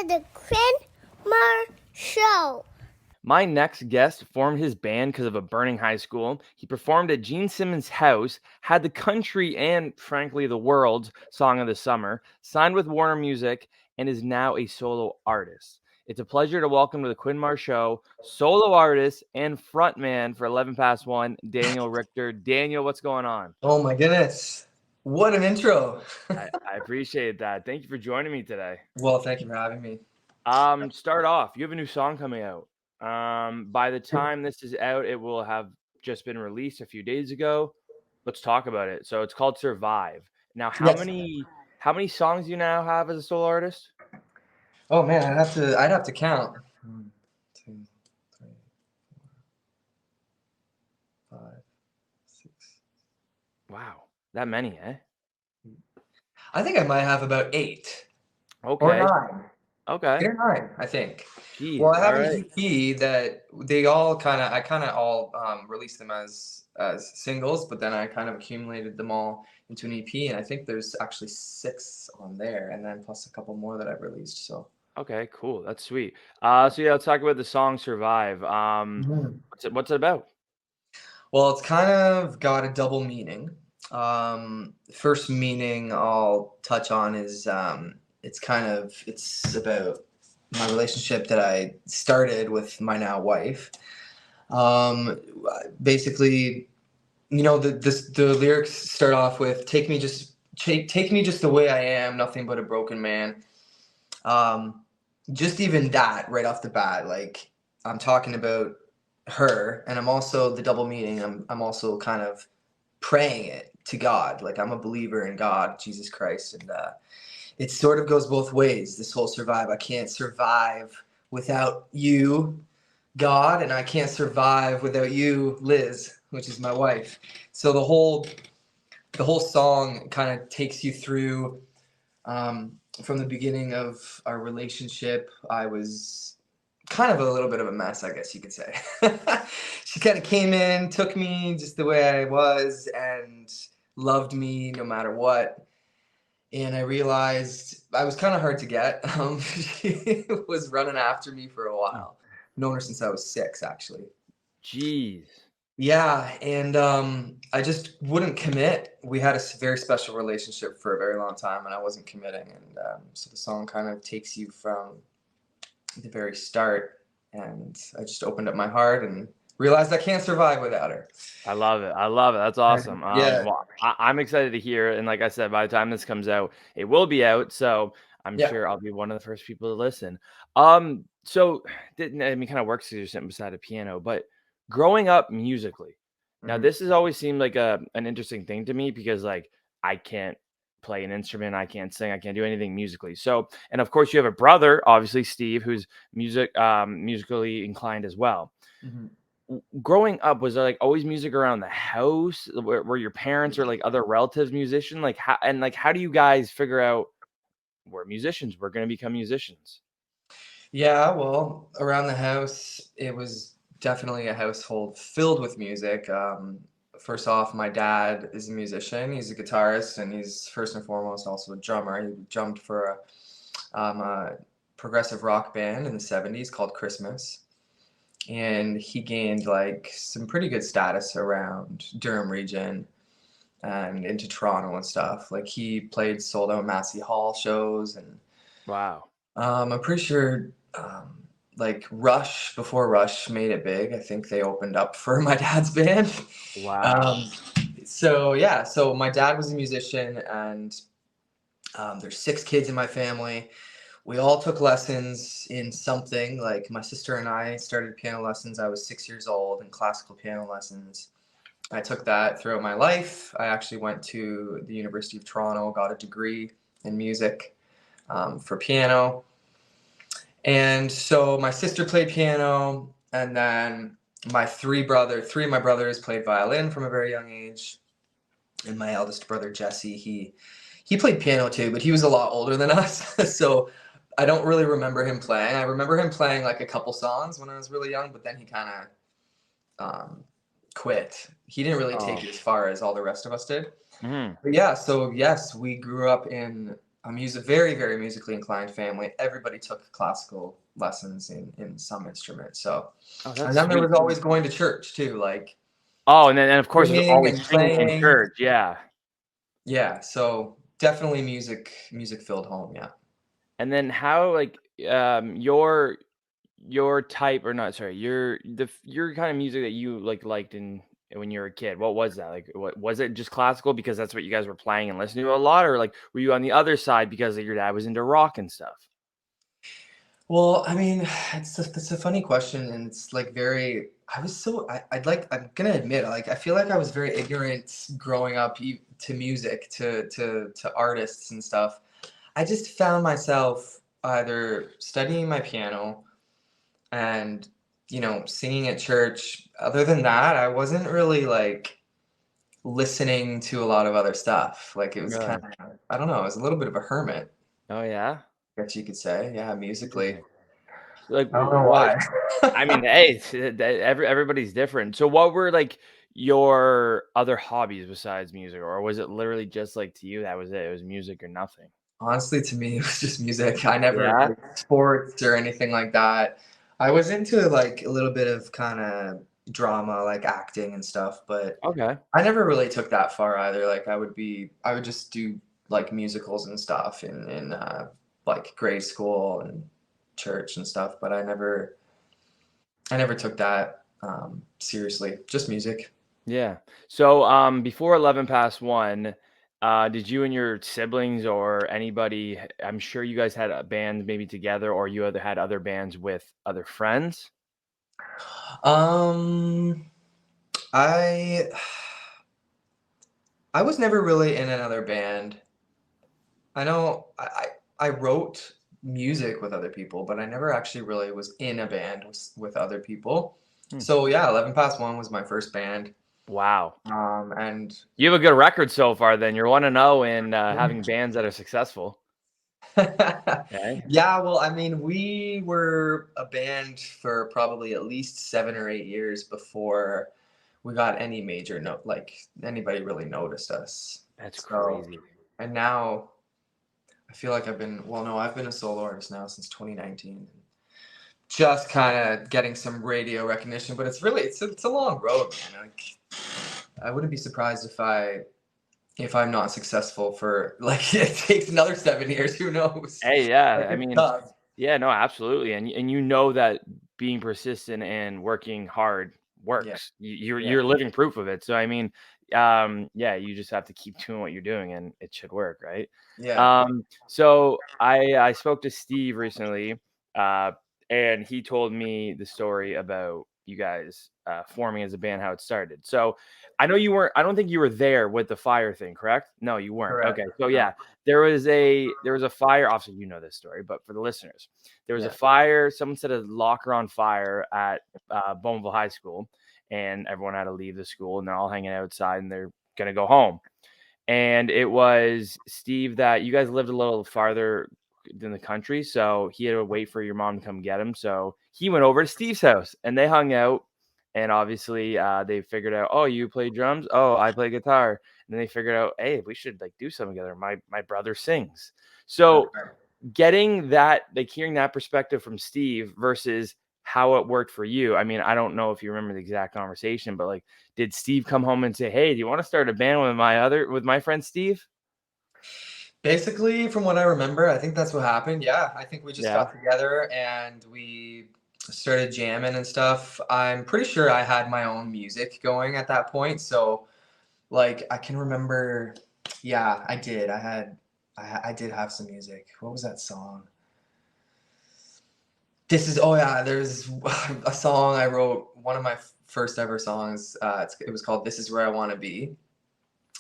the Quinn Marr Show. My next guest formed his band because of a burning high school. He performed at Gene Simmons' house, had the country and, frankly, the world's song of the summer, signed with Warner Music, and is now a solo artist. It's a pleasure to welcome to the Quinn Marr Show, solo artist and frontman for 11 Past 1, Daniel Richter. Daniel, what's going on? Oh my goodness. What an intro. I appreciate that. Thank you for joining me today. Well, thank you for having me. Start off. You have a new song coming out. By the time this is out, it will have just been released a few days ago. Let's talk about it. So it's called Survive. Now, how Yes. many songs do you now have as a solo artist? Oh man, I'd have to count. 1, 2, 3, 4, 5, 6. Wow, that many, eh? I think I might have about 8 Okay. or 9. Okay. 8 or 9, I think. Jeez, Well, I have all an right. EP that they all I kind of all released them as singles, but then I kind of accumulated them all into an EP, and I think there's actually 6 on there, and then plus a couple more that I've released. So. Okay, cool. That's sweet. So yeah, let's talk about the song Survive. What's it about? Well, it's kind of got a double meaning. First meaning I'll touch on is it's about my relationship that I started with my now wife. Basically, the lyrics start off with take me just the way I am, nothing but a broken man. Just even that right off the bat, like I'm talking about her, and I'm also the double meaning. I'm also kind of praying it to God, like I'm a believer in God, Jesus Christ, and it sort of goes both ways. This whole survive. I can't survive without you, God, and I can't survive without you, Liz, which is my wife. So the whole song kind of takes you through. From the beginning of our relationship, I was kind of a little bit of a mess, I guess you could say. She kind of came in, took me just the way I was, and loved me no matter what. And I realized I was kind of hard to get. She was running after me for a while. Known her since I was 6, actually. Jeez. Yeah, and I just wouldn't commit. We had a very special relationship for a very long time, and I wasn't committing. And so the song kind of takes you from the very start, and I just opened up my heart and realized I can't survive without her. I love it. That's awesome. Yeah. Well, I'm excited to hear it. And like I said, by the time this comes out, it will be out. So I'm Yeah. sure I'll be one of the first people to listen. So kind of works because you're sitting beside a piano, but growing up musically, now Mhm. this has always seemed like an interesting thing to me because like I can't play an instrument, I can't sing, I can't do anything musically. So, and of course you have a brother, obviously Steve, who's musically inclined as well. Mhm. Growing up, was there like always music around the house? Were your parents or like other relatives musician? Like how do you guys figure out we're musicians? We're going to become musicians. Yeah, well, around the house, it was definitely a household filled with music. First off, my dad is a musician. He's a guitarist, and he's first and foremost also a drummer. He drummed for a progressive rock band in the 70s called Christmas. And he gained like some pretty good status around Durham region and into Toronto and stuff. Like he played sold out Massey Hall shows, and Wow. I'm pretty sure like Rush, before Rush made it big, I think they opened up for my dad's band. Wow. So yeah, so my dad was a musician, and there's 6 kids in my family. We all took lessons in something. Like my sister and I started piano lessons. I was 6 years old, and classical piano lessons. I took that throughout my life. I actually went to the University of Toronto, got a degree in music for piano. And so my sister played piano, and then three of my brothers played violin from a very young age. And my eldest brother, Jesse, he played piano too, but he was a lot older than us. So I don't really remember him playing. I remember him playing like a couple songs when I was really young, but then he kind of quit. He didn't really take it as far as all the rest of us did. Mm-hmm. But yeah, so yes, we grew up in very, very musically inclined family. Everybody took classical lessons in some instrument. So, Oh, and that's then there sweet. was always going to church too, like Oh, and of course, there's singing always and singing in playing. church. Yeah. Yeah, so definitely music filled home. Yeah. And then how, like, your type, or not, sorry, your kind of music that you liked in when you were a kid, what was that? Like, what was it, just classical because that's what you guys were playing and listening to a lot, or like were you on the other side because like, your dad was into rock and stuff? Well, I mean, it's a funny question, and it's like very. I was so I'd like I'm gonna admit like I feel like I was very ignorant growing up to music to artists and stuff. I just found myself either studying my piano and singing at church. Other than that, I wasn't really like listening to a lot of other stuff. Like it was Really? kind of I don't know. I was a little bit of a hermit, Oh yeah. I guess you could say. Yeah, musically. Interesting. Like I don't know what? why. I mean, hey, everybody's different. So what were like your other hobbies besides music, or was it literally just like to you that was it? It was music or nothing. Honestly, to me, it was just music. I never Yeah. like sports or anything like that. I was into like a little bit of kind of drama, like acting and stuff, but Okay. I never really took that far either. Like I would just do like musicals and stuff in like grade school and church and stuff, but I never took that seriously. Just music. Yeah. So, before 11 past 1, did you and your siblings or anybody, I'm sure you guys had a band maybe together, or you other had other bands with other friends? Um, I I was never really in another band. I know I wrote music with other people, but I never actually really was in a band with other people. Hmm. So yeah, 11 Past One was my first band. Wow. And You have a good record so far then. You're 1-0 in having bands that are successful. Okay. yeah, well, I mean, we were a band for probably at least 7 or 8 years before we got any major note, like anybody really noticed us. That's So, crazy. and now I feel like I've been a solo artist now since 2019. Just kind of getting some radio recognition, but it's a long road, man. Like, I wouldn't be surprised if I'm not successful for like it takes another 7 years. Who knows? Hey, yeah. Like I it's mean, tough. yeah, no, absolutely. And you know that being persistent and working hard Yeah, works. yeah, You're living proof of it. So I mean, yeah, you just have to keep doing what you're doing and it should work, right? yeah. So I spoke to Steve recently, uh, and he told me the story about you guys forming as a band, how it started. So I know you weren't. I don't think you were there with the fire thing, correct? No, you weren't. Correct. Okay, so No. yeah, there was a fire. Obviously, you know this story, but for the listeners, there was a Yeah. fire. Someone set a locker on fire at Bowmanville High School, and everyone had to leave the school, and they're all hanging outside, and they're gonna go home. And it was Steve that you guys lived a little farther than the country, so he had to wait for your mom to come get him. So he went over to Steve's house, and they hung out. And obviously, they figured out, oh, you play drums, oh, I play guitar. And then they figured out, hey, we should like do something together. My brother sings. So Okay. getting that, like hearing that perspective from Steve versus how it worked for you. I mean, I don't know if you remember the exact conversation, but like, did Steve come home and say, "Hey, do you want to start a band with my friend Steve?" Basically, from what I remember, I think that's what happened. Yeah, I think we just Yeah. got together and we started jamming and stuff. I'm pretty sure I had my own music going at that point, so like I can remember. Yeah, I did. I did have some music. What was that song? Oh yeah, there's a song I wrote. One of my first ever songs. It was called "This Is Where I Want to Be."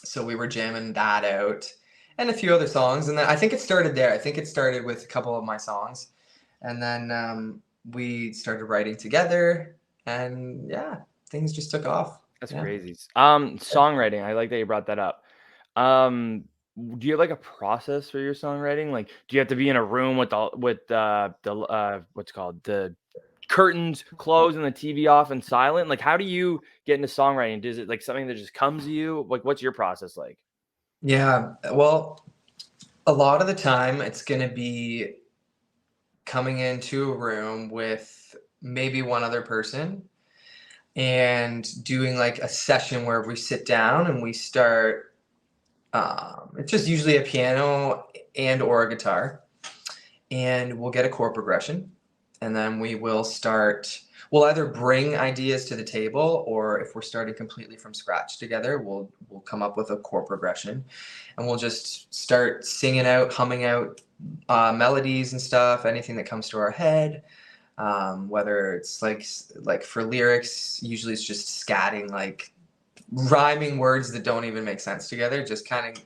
So we were jamming that out, and a few other songs, and then I think it started there. I think it started with a couple of my songs, and then we started writing together, and yeah, things just took off. That's Yeah. crazy. Songwriting. I like that you brought that up. Um, do you have like a process for your songwriting? Like, do you have to be in a room with the what's it called, the curtains closed and the TV off and silent? Like, how do you get into songwriting? Is it like something that just comes to you? Like, what's your process like? Yeah. Well, A lot of the time, it's going to be coming into a room with maybe one other person and doing like a session where we sit down and we start. It's just usually a piano and or a guitar, and we'll get a chord progression, and then we will start. We'll either bring ideas to the table, or if we're starting completely from scratch together, we'll come up with a chord progression, and we'll just start singing out, humming out melodies and stuff, anything that comes to our head. Whether it's like for lyrics, usually it's just scatting, like rhyming words that don't even make sense together, just kind of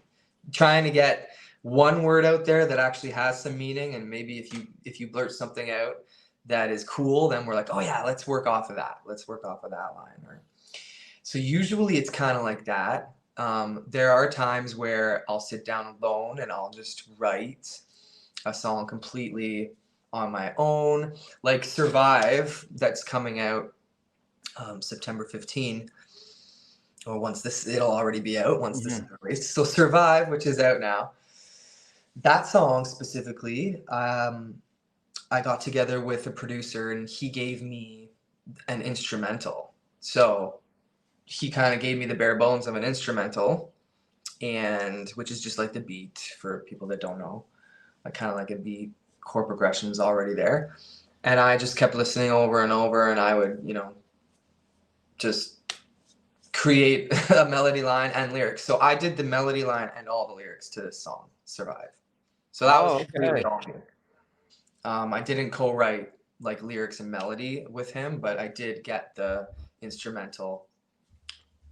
trying to get one word out there that actually has some meaning, and maybe if you blurt something out that is cool, then we're like, oh yeah, let's work off of that, line. So usually it's kind of like that. There are times where I'll sit down alone and I'll just write a song completely on my own, like Survive, that's coming out September 15, or it'll already be out once this is released. So Survive, which is out now, that song specifically, I got together with a producer and he gave me an instrumental. So he kind of gave me the bare bones of an instrumental, and which is just like the beat for people that don't know, like kind of like a beat, chord progression is already there. And I just kept listening over and over, and I would, just create a melody line and lyrics. So I did the melody line and all the lyrics to this song, Survive. So that was completely all me. I didn't co-write like lyrics and melody with him, but I did get the instrumental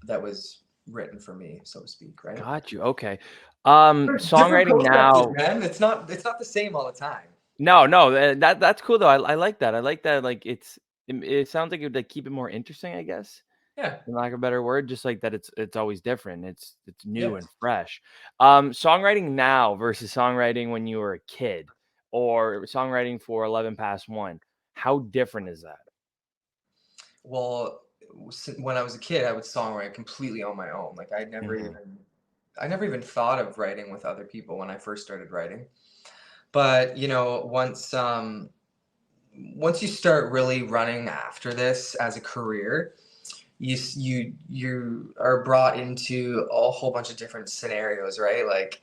that was written for me, so to speak, right? Got you. Okay. Different Songwriting now. man. It's not the same all the time. No, that's cool though. I like that. I like that. Like it sounds like it would like keep it more interesting, I guess. Yeah. For lack of a better word, just like that it's always different. It's new Yes. and fresh. Songwriting now versus songwriting when you were a kid, or songwriting for 11 past 1. How different is that? Well, when I was a kid, I would songwrite completely on my own. Like I never even thought of writing with other people when I first started writing. But once you start really running after this as a career, you are brought into a whole bunch of different scenarios, right? Like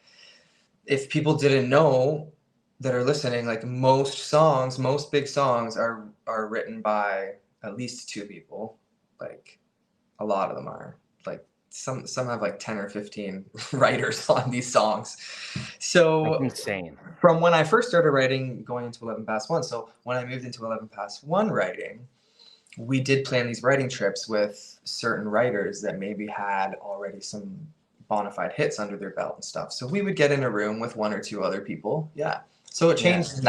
if people didn't know that are listening, like most big songs are written by at least two people. Like a lot of them are. Like some have like 10 or 15 writers on these songs. So That's insane. from when I first started writing, going into 11 past 1, so when I moved into 11 past 1 writing, we did plan these writing trips with certain writers that maybe had already some bona fide hits under their belt and stuff. So we would get in a room with one or two other people. Yeah. So it changed in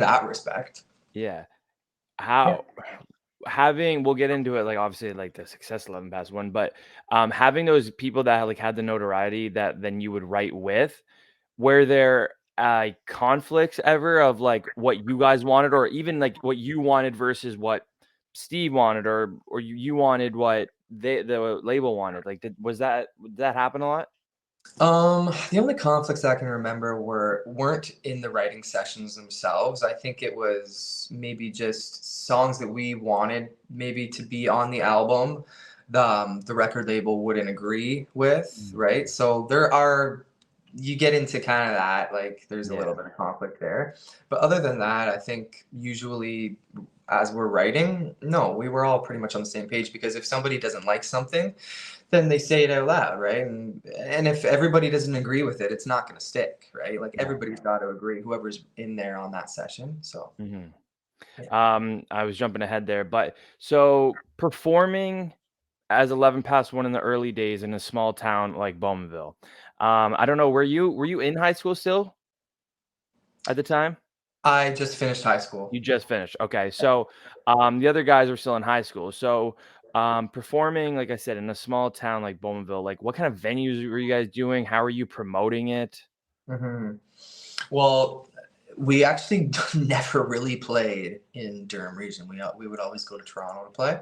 that respect. Yeah. How we'll get into it, like obviously like the success 11 past 1, but having those people that like had the notoriety that then you would write with, were there conflicts ever of like what you guys wanted, or even like what you wanted versus what Steve wanted, or you wanted what the label wanted? Like did that happen a lot? The only conflicts I can remember weren't in the writing sessions themselves. I think it was maybe just songs that we wanted maybe to be on the album. The record label wouldn't agree with, right? So you get into kind of that, like there's a little bit of conflict there. But other than that, I think usually as we're writing, no, we were all pretty much on the same page, because if somebody doesn't like something, then they say it out loud, right? And if everybody doesn't agree with it, it's not going to stick, right? Like everybody's got to agree, whoever's in there on that session. So I was jumping ahead there, but so performing as 11 past 1 in the early days in a small town like Bowmanville. I don't know, were you in high school still at the time? I just finished high school. You just finished. Okay. So the other guys were still in high school. So performing, like I said, in a small town like Bowmanville, like what kind of venues were you guys doing? How are you promoting it? Well, we actually never really played in Durham region. We would always go to Toronto to play.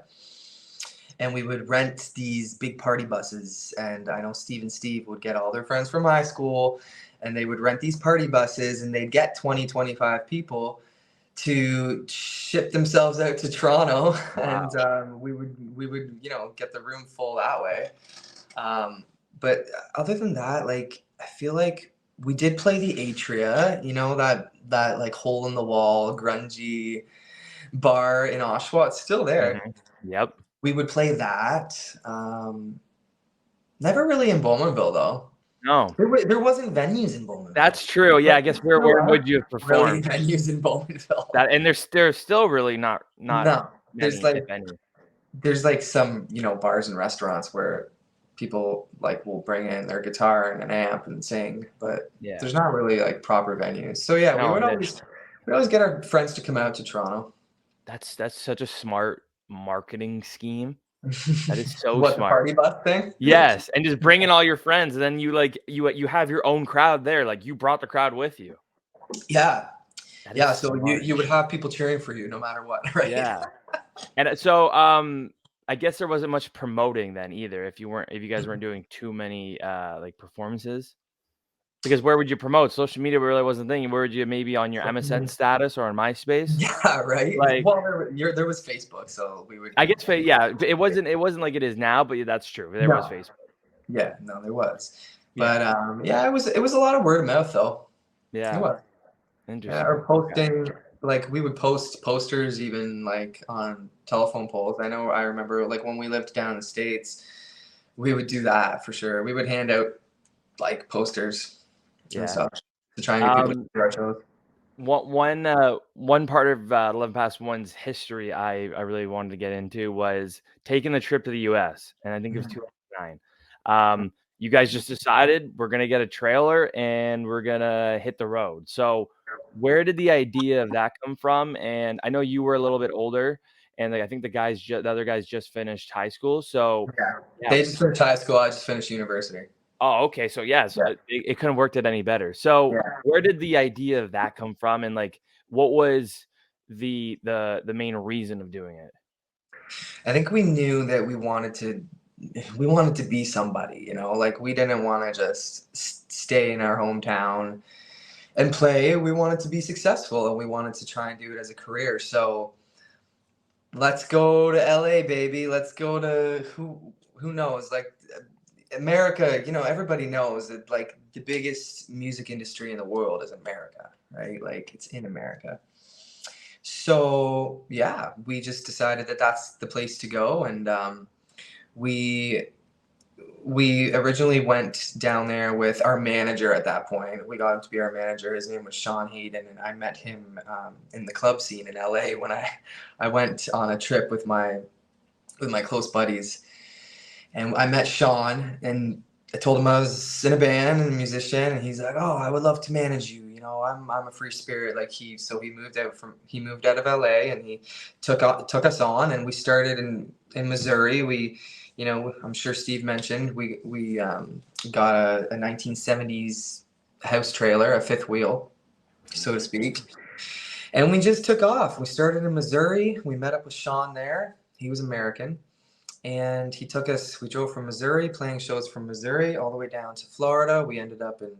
And we would rent these big party buses, and I know Steve would get all their friends from high school, and they would rent these party buses, and they'd get 20, 25 people to ship themselves out to Toronto. Wow. And we would get the room full that way. But other than that, like, I feel like we did play the Atria, that like hole in the wall, grungy bar in Oshawa. It's still there. Yep. We would play that. Never really in Bowmanville though. No. There wasn't venues in Bowmanville. That's true. Yeah, I guess where would you have Really performed? venues in Bowmanville. That, and there's still really not No. many venues. There's like some, bars and restaurants where people like will bring in their guitar and an amp and sing, but Yeah. there's not really like proper venues. So yeah, No, we'd always get our friends to come out to Toronto. That's such a smart marketing scheme. That is so What, the smart. party bus thing? Yes, and just bring in all your friends, and then you have your own crowd there. Like, you brought the crowd with you. Yeah. That Yeah, is so smart. you would have people cheering for you no matter what, right? Yeah. And so I guess there wasn't much promoting then either, if you guys weren't doing too many like performances. Because where would you promote? Social media really wasn't a thing. Where would you, maybe on your MSN status or on MySpace? Yeah, right. Like, Well, there was Facebook, so we would. I guess yeah, it wasn't like it is now, but that's true. There was Facebook. Yeah, no, there was. Yeah. But yeah, it was a lot of word of mouth though. Yeah. It was. Interesting. Yeah, or posting, like we would post posters even like on telephone poles. I remember like when we lived down in the States, we would do that for sure. We would hand out like posters and stuff to try and get people to our shows. One part of 11 Past One's history I really wanted to get into was taking the trip to the US, and I think it was 2009. You guys just decided we're gonna get a trailer and we're gonna hit the road. So where did the idea of that come from? And I know you were a little bit older, and like, I think the other guys just finished high school. So yeah. They just finished high school. I just finished university. Oh, okay. So it couldn't have worked out any better. So where did the idea of that come from, and like, what was the main reason of doing it? I think we knew that we wanted to be somebody, like we didn't want to just stay in our hometown and play. We wanted to be successful, and we wanted to try and do it as a career. So let's go to LA, baby. Let's go to who knows, like America. Everybody knows that like the biggest music industry in the world is America, right? Like, it's in America. So yeah, we just decided that that's the place to go, and we originally went down there with our manager at that point. We got him to be our manager. His name was Sean Hayden, and I met him in the club scene in LA when I went on a trip with my close buddies. And I met Sean, and I told him I was in a band and a musician, and he's like, "Oh, I would love to manage you. I'm a free spirit." Like, he moved out of LA, and he took us on, and we started in Missouri. We, I'm sure Steve mentioned, we got a 1970s house trailer, a fifth wheel, so to speak, and we just took off. We started in Missouri. We met up with Sean there. He was American. And he took us, we drove from Missouri, playing shows from Missouri all the way down to Florida. We ended up in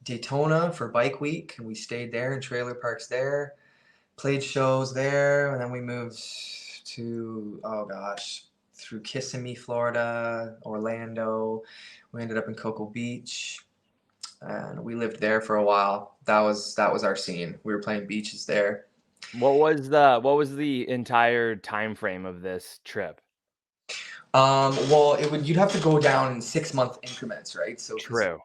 Daytona for Bike Week, and we stayed there in trailer parks there, played shows there, and then we moved to, through Kissimmee, Florida, Orlando. We ended up in Cocoa Beach, and we lived there for a while. That was our scene. We were playing beaches there. What was the entire time frame of this trip? Well, you'd have to go down in 6-month increments, right? So True.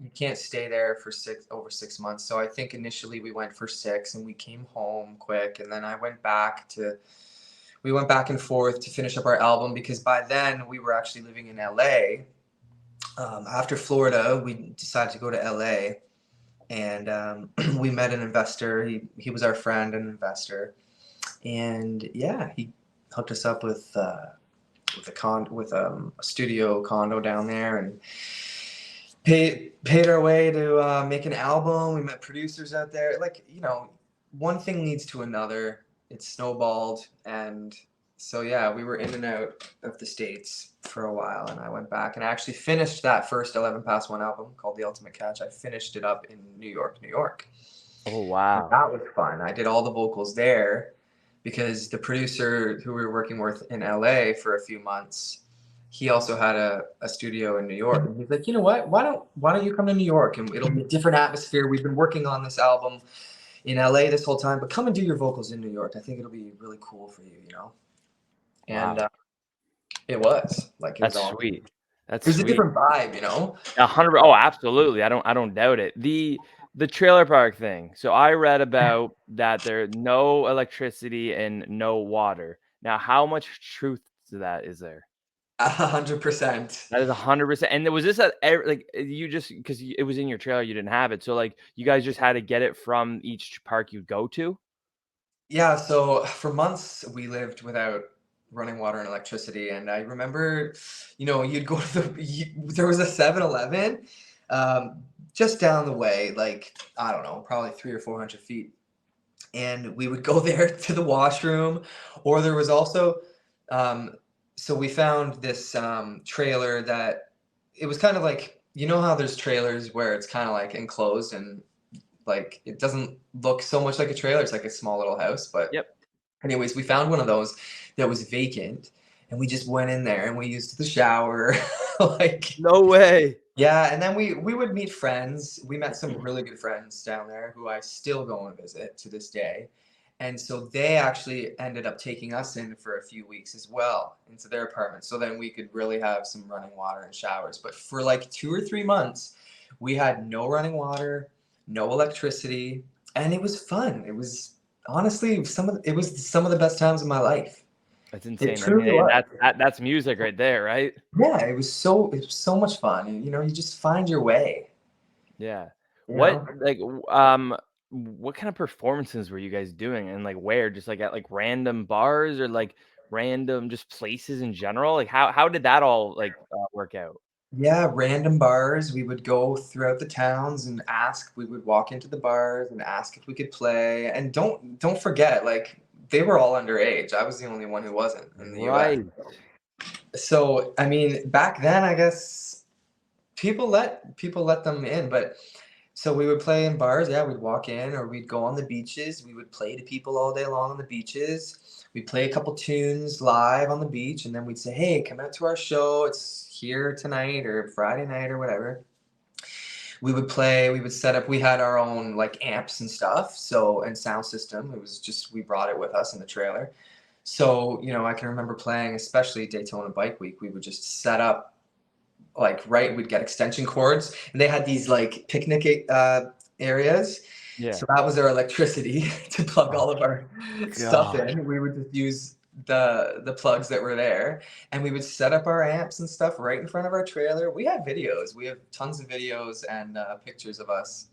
You can't stay there for over 6 months. So I think initially we went for 6, and we came home quick, and then we went back and forth to finish up our album, because by then we were actually living in LA. After Florida, we decided to go to LA, and we met an investor. He was our friend and investor, and yeah, he hooked us up with a studio condo down there, and paid our way to make an album. We met producers out there. Like, one thing leads to another. It snowballed, and So yeah, we were in and out of the States for a while, and I went back and I actually finished that first 11 Past One album called The Ultimate Catch. I finished it up in New York, New York. Oh, And wow. that was fun. I did all the vocals there because the producer who we were working with in LA for a few months, he also had a studio in New York. And he's like, you know what? Why don't you come to New York and it'll be a different atmosphere. We've been working on this album in LA this whole time, but come and do your vocals in New York. I think it'll be really cool for you, you know? And Wow. it was like, it was That's awesome. sweet. That's It was a sweet. different vibe, you know? 100. Oh, absolutely. I don't doubt it. The trailer park thing. So I read about that there's no electricity and no water. Now, how much truth to that is there? 100%. That is 100%. And was this like you just because it was in your trailer, you didn't have it. So like you guys just had to get it from each park you go to. Yeah, so for months we lived without running water and electricity, and I remember, you know, you'd go to there was a 7-Eleven just down the way, like I don't know, probably 300 or 400 feet, and we would go there to the washroom, or there was also, um, so we found this trailer that it was kind of like, you know how there's trailers where it's kind of like enclosed and like it doesn't look so much like a trailer. It's like a small little house. But Yep. anyways, we found one of those that was vacant, and we just went in there and we used the shower. Like No way. yeah, and then we would meet friends. We met some really good friends down there who I still go and visit to this day. And so they actually ended up taking us in for a few weeks as well into their apartment. So then we could really have some running water and showers. But for like 2 or 3 months, we had no running water, no electricity, and it was fun. It was honestly it was some of the best times of my life. That's It insane. I mean, truly was. that's music right there, right? Yeah, it was so much fun. And, you know, you just find your way. Yeah. You What know? like what kind of performances were you guys doing and like where? Just like at like random bars or like random just places in general? Like how did that all like work out? Yeah, random bars. We would go throughout the towns and ask. We would walk into the bars and ask if we could play. And don't forget, like they were all underage. I was the only one who wasn't in the US. Right. So I mean, back then, I guess people let them in. But so we would play in bars. Yeah, we'd walk in, or we'd go on the beaches. We would play to people all day long on the beaches. We'd play a couple tunes live on the beach, and then we'd say, "Hey, come out to our show. It's here tonight or Friday night or whatever." We would play. We would set up. We had our own like amps and stuff. So and sound system. It was just we brought it with us in the trailer. So you know, I can remember playing, especially Daytona Bike Week. We would just set up like right. We'd get extension cords, and they had these like picnic areas. Yeah. So that was our electricity to plug Oh all of our stuff gosh. in. We would just use the plugs that were there, and we would set up our amps and stuff right in front of our trailer. We have videos. We have tons of videos and pictures of us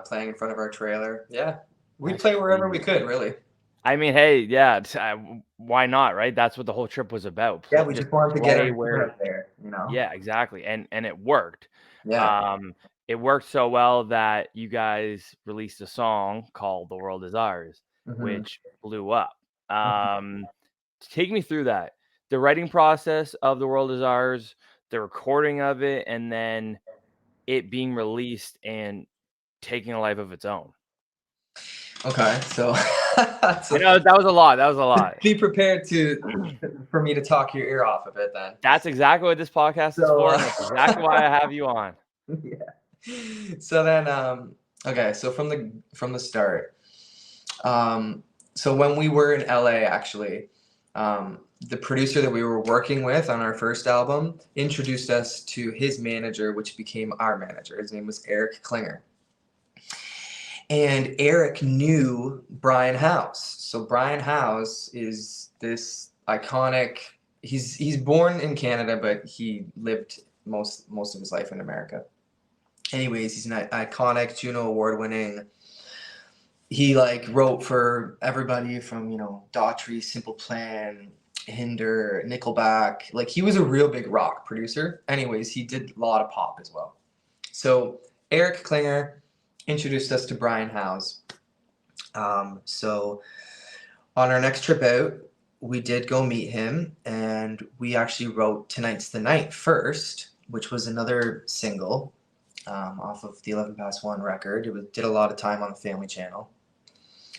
playing in front of our trailer. Yeah, we'd That's play wherever we crazy. could, really. I mean, hey, yeah, why not, right? That's what the whole trip was about. Yeah, we Just just wanted to get play our foot where out there, you know. yeah, exactly. And it worked. Yeah. Um, it worked so well that you guys released a song called "The World Is Ours," Hmm. which blew up. Take me through that. The writing process of "The World Is Ours," the recording of it, and then it being released and taking a life of its own. Okay, so I know that was a lot. That was a lot. be prepared for me to talk your ear off a bit then. That's exactly what this podcast is So for, and that's exactly why I have you on. yeah. So then okay, so from the start. So when we were in LA actually, the producer that we were working with on our first album introduced us to his manager, which became our manager. His name was Eric Klinger. And Eric knew Brian House. So Brian House is this iconic. He's born in Canada, but he lived most of his life in America. Anyways, he's an iconic Juno Award winning. He like wrote for everybody from Daughtry, Simple Plan, Hinder, Nickelback. Like he was a real big rock producer. Anyways, he did a lot of pop as well. So Eric Klinger introduced us to Brian House. So on our next trip out, we did go meet him, and we actually wrote Tonight's the Night first, which was another single off of the 11 Past 1 record. Did a lot of time on the Family Channel.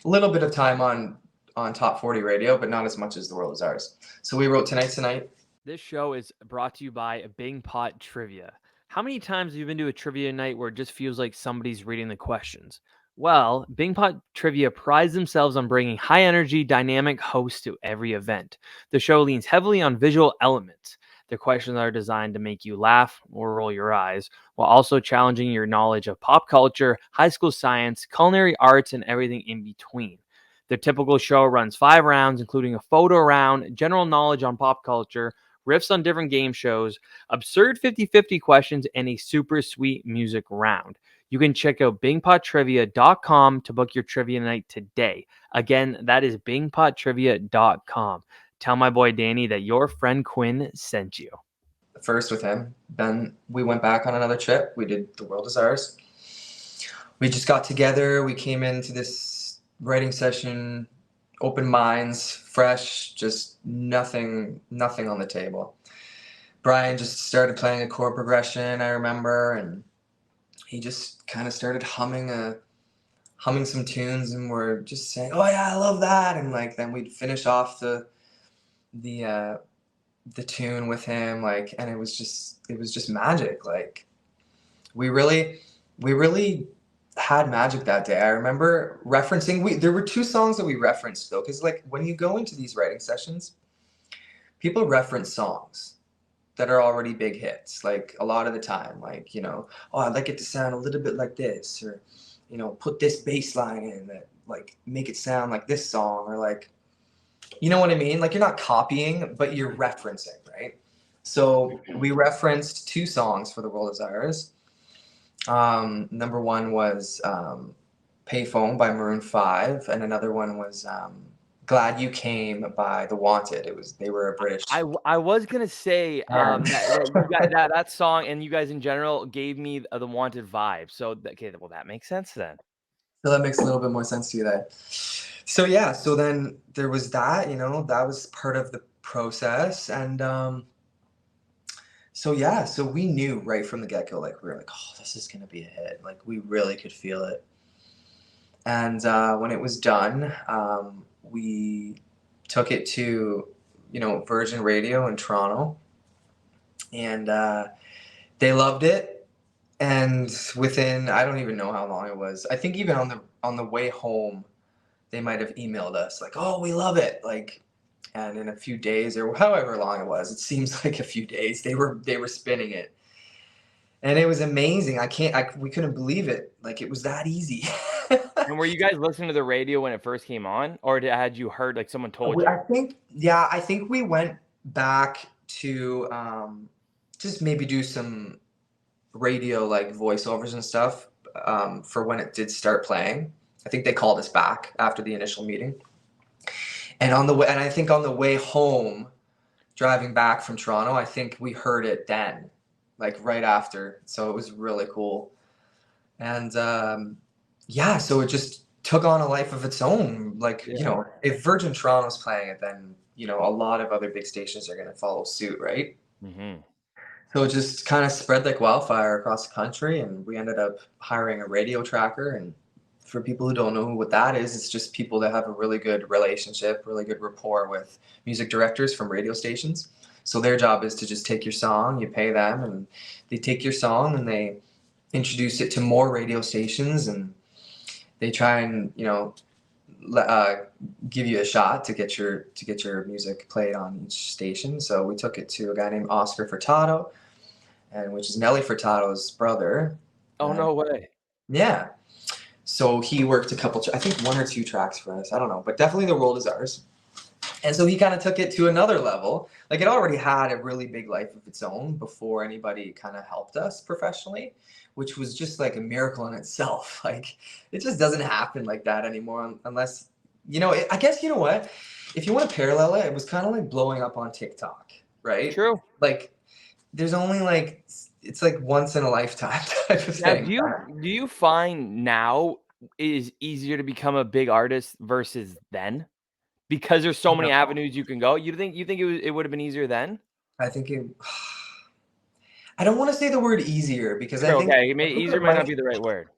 A little bit of time on Top 40 radio, but not as much as The World Is Ours. So we wrote Tonight's the Night. This show is brought to you by Bing Pot Trivia. How many times have you been to a trivia night where it just feels like somebody's reading the questions? Well, Bing Pot Trivia prides themselves on bringing high-energy, dynamic hosts to every event. The show leans heavily on visual elements. The questions are designed to make you laugh or roll your eyes, while also challenging your knowledge of pop culture, high school science, culinary arts, and everything in between. The typical show runs 5 rounds, including a photo round, general knowledge on pop culture, riffs on different game shows, absurd 50-50 questions, and a super sweet music round. You can check out bingpottrivia.com to book your trivia night today. Again, that is bingpottrivia.com. Tell my boy Danny that your friend Quinn sent you. First with him. Then we went back on another trip. We did The World Is Ours. We just got together. We came into this writing session, open minds, fresh, just nothing on the table. Brian just started playing a chord progression, I remember, and he just kind of started humming some tunes, and we're just saying, "Oh yeah, I love that," and like then we'd finish off the tune with him, like, and it was just magic. Like we really had magic that day. I remember referencing, there were 2 songs that we referenced though, because like when you go into these writing sessions, people reference songs that are already big hits, like a lot of the time, like, oh, I'd like it to sound a little bit like this, or put this bass line in that, like, make it sound like this song, or like, you know what I mean? Like, you're not copying, but you're referencing, right? So we referenced 2 songs for The World Is Ours. Number 1 was Payphone by Maroon 5, and another one was Glad You Came by The Wanted. They were a British. I was gonna say that song, and you guys in general gave me the Wanted vibe. So okay, well that makes sense then. So that makes a little bit more sense to you then. So yeah, so then there was that, that was part of the process, and so yeah, so we knew right from the get-go, like we were like, oh, this is gonna be a hit. Like we really could feel it. And when it was done, we took it to, Virgin Radio in Toronto, and they loved it. And within, I don't even know how long it was. I think even on the way home, they might have emailed us like, "Oh, we love it!" Like, and in a few days or however long it was, it seems like a few days, they were spinning it, and it was amazing. We couldn't believe it. Like it was that easy. And were you guys listening to the radio when it first came on, or had you heard like someone told you? I think we went back to just maybe do some radio like voiceovers and stuff for when it did start playing. I think they called us back after the initial meeting, and I think on the way home, driving back from Toronto, I think we heard it then, like right after. So it was really cool, and yeah, so it just took on a life of its own. Like, if Virgin Toronto's playing it, then, a lot of other big stations are going to follow suit, right? Mm-hmm. So it just kind of spread like wildfire across the country, and we ended up hiring a radio tracker. And for people who don't know what that is, it's just people that have a really good relationship, really good rapport with music directors from radio stations. So their job is to just take your song, you pay them, and they take your song and they introduce it to more radio stations, and they try and give you a shot to get your music played on each station. So we took it to a guy named Oscar Furtado, and which is Nelly Furtado's brother. Oh, no way. Yeah. So he worked I think 1 or 2 tracks for us. I don't know, but definitely The World Is Ours. And so he kind of took it to another level. Like it already had a really big life of its own before anybody kind of helped us professionally, which was just like a miracle in itself. Like it just doesn't happen like that anymore unless, I guess, you know what? If you want to parallel it, it was kind of like blowing up on TikTok, right? True. Like there's only like, it's like once in a lifetime type of thing. Do you find now it is easier to become a big artist versus then? because there's so many avenues you can go. You think it would have been easier then? I think I don't want to say the word easier because I think Easier might not be the right word.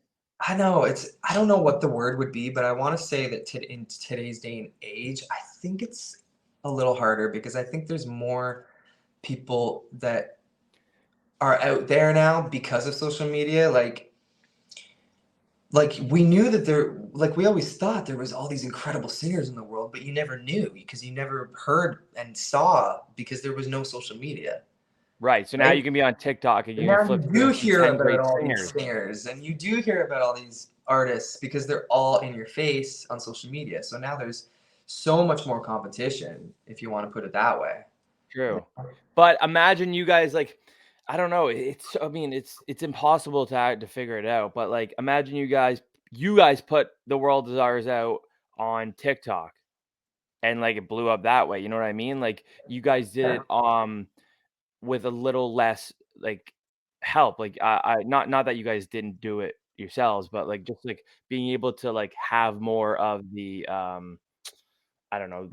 I know I don't know what the word would be, but I want to say that in today's day and age, I think it's a little harder because I think there's more people that are out there now because of social media. Like we knew that we always thought there was all these incredible singers in the world, but you never knew because you never heard and saw because there was no social media. Right. So now you can be on TikTok and you Now can flip you through do and see hear 10 about great all singers. these singers and you do hear about all these artists because they're all in your face on social media. So now there's so much more competition, if you want to put it that way. True. But imagine you guys like, I don't know. It's impossible to figure it out. But like, imagine you guys put The World Is Ours out on TikTok, and like it blew up that way. You know what I mean? Like you guys did it with a little less like help. Like I not that you guys didn't do it yourselves, but like just like being able to like have more of the I don't know,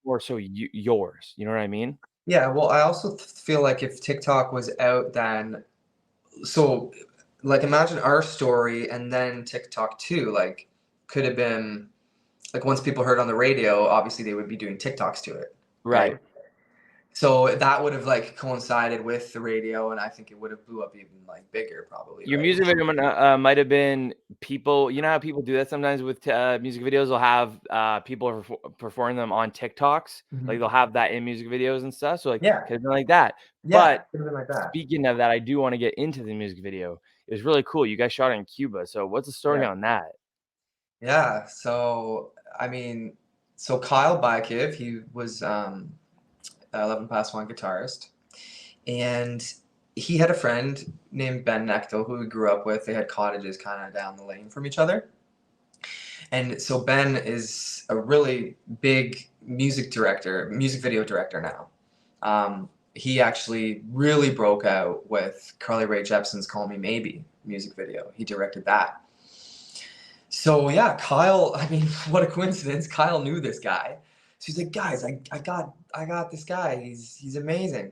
more so yours. You know what I mean? Yeah, well, I also feel like if TikTok was out then, so like imagine our story and then TikTok too, like could have been like once people heard on the radio, obviously they would be doing TikToks to it, Right. So that would have like coincided with the radio, and I think it would have blew up even like bigger, probably. Your right? music video might have been people. You know how people do that sometimes with music videos. They'll have people perform them on TikToks. Like they'll have that in music videos and stuff. So like, Yeah, could have been like that. yeah, But could have been like that. speaking of that, I do want to get into the music video. It was really cool. You guys shot it in Cuba. So what's the story on that? Yeah, so I mean, so Kyle Bykiv, he was 11 Past One guitarist, and he had a friend named Ben Nectel who he grew up with. They had cottages kind of down the lane from each other. And so Ben is a really big music video director now. He actually really broke out with Carly Rae Jepsen's Call Me Maybe music video. He directed that. So yeah, Kyle, I mean, what a coincidence. Kyle knew this guy. So he's like, guys, I got this guy. He's amazing.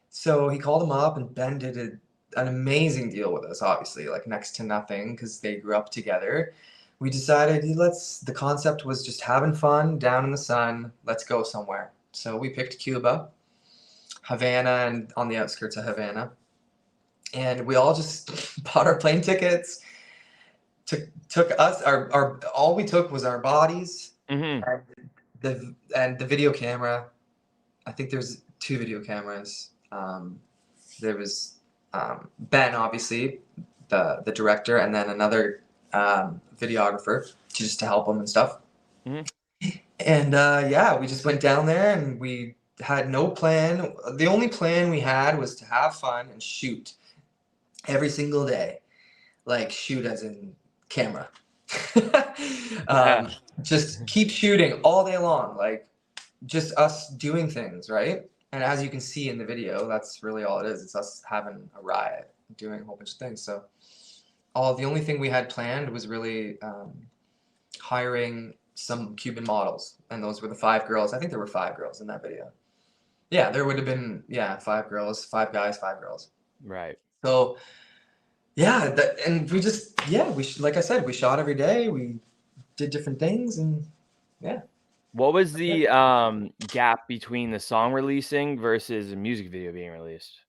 So he called him up and Ben did an amazing deal with us, obviously, like next to nothing because they grew up together. We decided the concept was just having fun down in the sun. Let's go somewhere. So we picked Cuba, Havana, and on the outskirts of Havana. And we all just bought our plane tickets. Took us our all we took was our bodies and the video camera. I think there's 2 video cameras. There was Ben, obviously, the director, and then another videographer just to help him and stuff. And yeah, we just went down there and we had no plan. The only plan we had was to have fun and shoot every single day. Like shoot as in camera. Just keep shooting all day long, like just us doing things, right? And as you can see in the video, that's really all it is. It's us having a riot, doing a whole bunch of things. So the only thing we had planned was really hiring some Cuban models, and those were the 5 girls. I think there were 5 girls in that video. Yeah, there would have been 5 girls, 5 guys, 5 girls. Right. So yeah, and we just like I said, we shot every day. We did different things, and yeah. What was the gap between the song releasing versus a music video being released?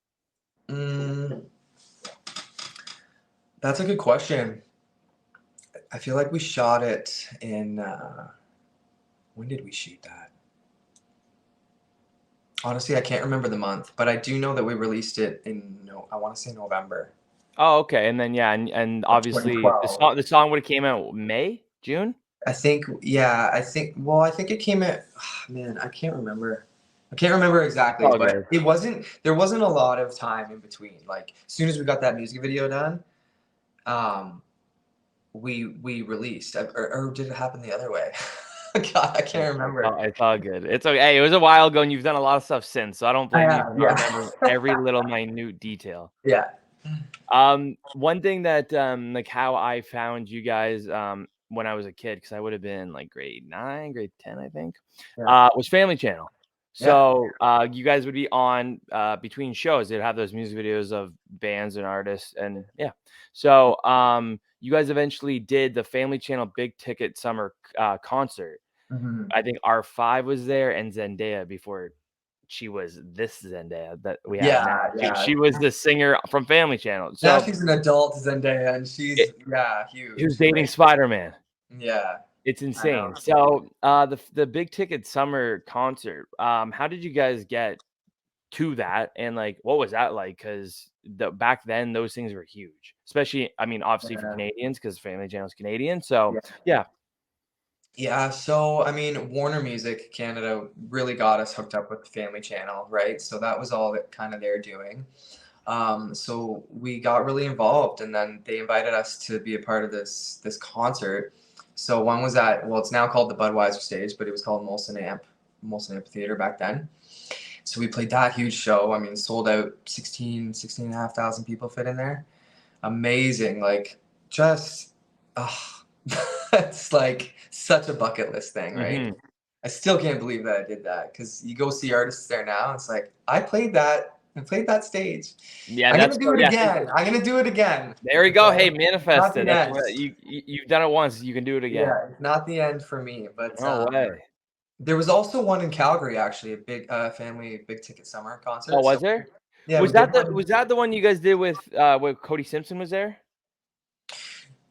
That's a good question. I feel like we shot it in when did we shoot that? Honestly, I can't remember the month, but I do know that we released it in I want to say November. Oh, okay. And then and obviously the song would have came out May, June? I think I think it came out man, I can't remember. I can't remember exactly, but there wasn't a lot of time in between. Like as soon as we got that music video done, we released, or did it happen the other way? God, I can't remember. It's all good. It's okay. Hey, it was a while ago, and you've done a lot of stuff since, so I don't blame you for not remembering every little minute detail. Yeah. One thing that like how I found you guys when I was a kid, because I would have been like grade 9, grade 10, I think, Yeah. was Family Channel. So you guys would be on between shows. They'd have those music videos of bands and artists, and yeah. So you guys eventually did the Family Channel big ticket summer concert. Mhm. I think R5 was there and Zendaya before she was this Zendaya that we have now. Yeah. She was the singer from Family Channel. Now So she's an adult Zendaya, and she's it, huge. he was dating Spider-Man. Yeah, It's I know. insane. So the big ticket summer concert, how did you guys get to that, and like what was that like? Because back then those things were huge, especially, I mean, obviously for Yeah. Canadians, because Family Channel is Canadian. So Yeah. yeah. Yeah, so I mean, Warner Music Canada really got us hooked up with the Family Channel, right? So that was all that kind of they're doing. So we got really involved, and then they invited us to be a part of this concert. So one was well, it's now called the Budweiser stage, but it was called Molson Amphitheater back then. So we played that huge show. I mean, sold out 16,500 people fit in there. Amazing, like just, it's like such a bucket list thing, right? Mhm. I still can't believe that I did that, because you go see artists there now, it's like I played that stage. Yeah, I'm gonna that's do it yeah. again. I'm gonna do it again. There we go. Okay? Hey, manifest Not it. the That's end. what you've done it once. You can do it again. Yeah, it's not the end for me. But No way. there was also one in Calgary, actually, a big family big ticket summer concert. Oh, was So there? yeah, Was we did that one. the one you guys did with Cody Simpson was there?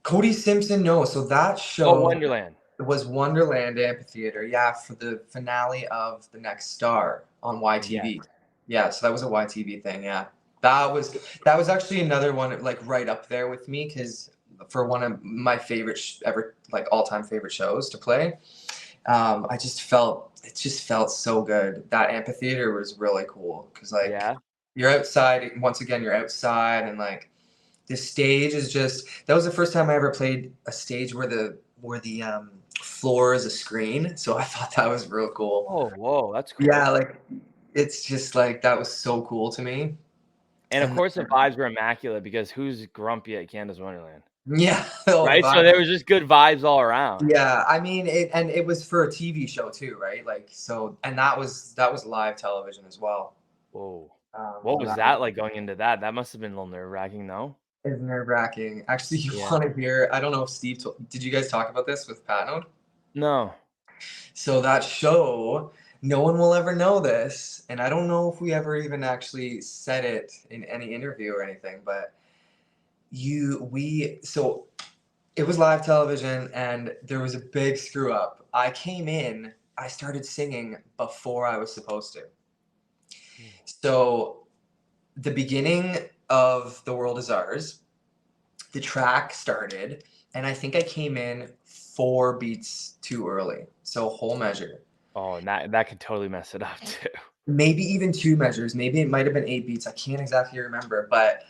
Cody Simpson, no. So that Oh, show Wonderland. was Wonderland Amphitheater. Yeah, for the finale of The Next Star on YTV. Yes. Yeah, so that was a YTV thing. Yeah, that was actually another one like right up there with me, because for one of my favorite ever, like all-time favorite shows to play. It just felt so good. That amphitheater was really cool, because like Yeah. you're outside, once again you're outside, and like the stage is just, that was the first time I ever played a stage where the floor is a screen. So I thought that was real cool. Oh, whoa, that's cool. Yeah, like it's just like that was so cool to me. And of And course, the vibes were immaculate, because who's grumpy at Canada's Wonderland, yeah, oh, the right? So vibe. there was just good vibes all around. Yeah, I mean it was for a TV show too, right? Like so, and that was live television as well. Whoa. What So was that that like going into that? That must have been a little nerve-wracking, though. is nerve-wracking. Actually, you Yeah. want to hear? I don't know if Steve did you guys talk about this with Patnode? No. So that show, no one will ever know this, and I don't know if we ever even actually said it in any interview or anything, but so it was live television, and there was a big screw up. I came in, I started singing before I was supposed to. So the beginning of The World Is Ours, the track started, and I think I came in 4 beats too early. So whole measure. Oh, and that could totally mess it up too. Maybe even 2 measures. Maybe it might have been 8 beats. I can't exactly remember, but